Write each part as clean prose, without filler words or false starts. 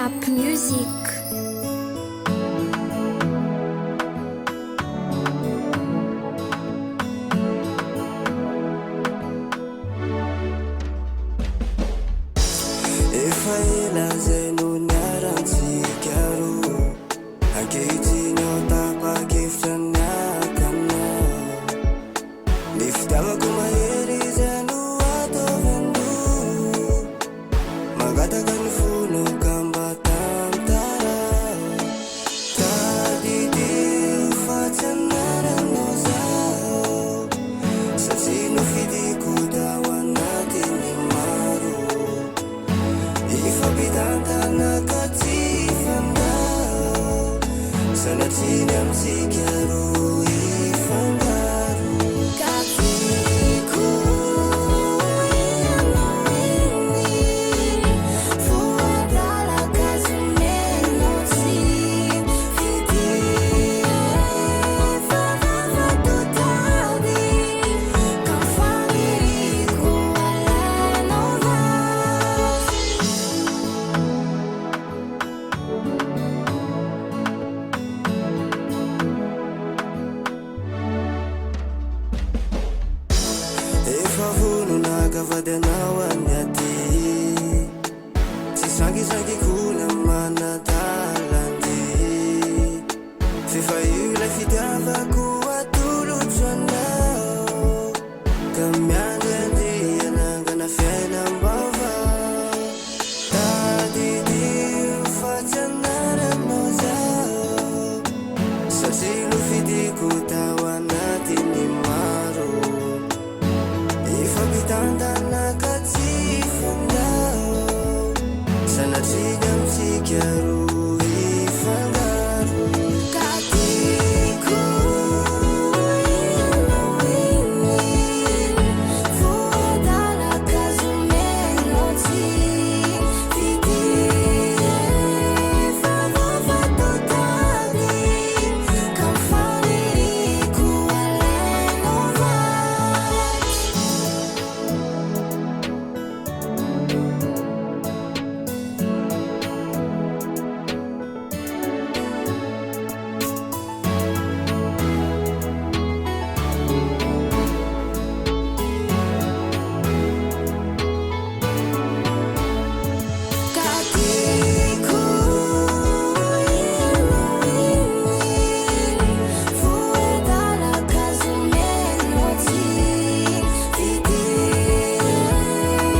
Layup Music. Efa ela zay no niarantsika roa, ankehitriny aho tapa-kevitra niakanao. Ny fitiavako mahery zay no ataovandro, mangataka ny vonoka mba tamtarao. Tadidio fa tsy anaranao zaho, satria no fidiko da ho anatiny maro. Ifapitantana ka tsy fandao, sanatria amitsika roa ifangaro. Ka tiako ianao iny, voadalaka zonenao tsy fidy. Efa vavatotady ka faniriko alainao vazy. Efa vononaka vady anao any aty, tsy sangisankiko na manadalandy. Fefa io ilay fitiavako atolotro anao, ka miandriandria nangana fiainam-baovao. Tadidio fa tsy anaranao zaho, satria no fidiko tao anatiny maro. Ifapitantana ka tsy fandao, sanatria amitsika roa ifangaro. Ka tiako ianao iny, voadalaka zonenao tsy fidy. Efa vavatotady ka faniriko alainao vazy. Ka tiako ianao iny, voadalaka zonenao tsy fidy.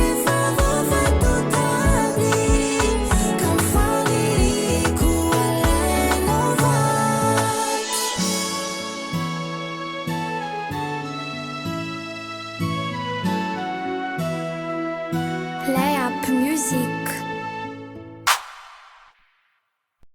Efa vavatotady ka faniriko alainao vazy. Layup Music.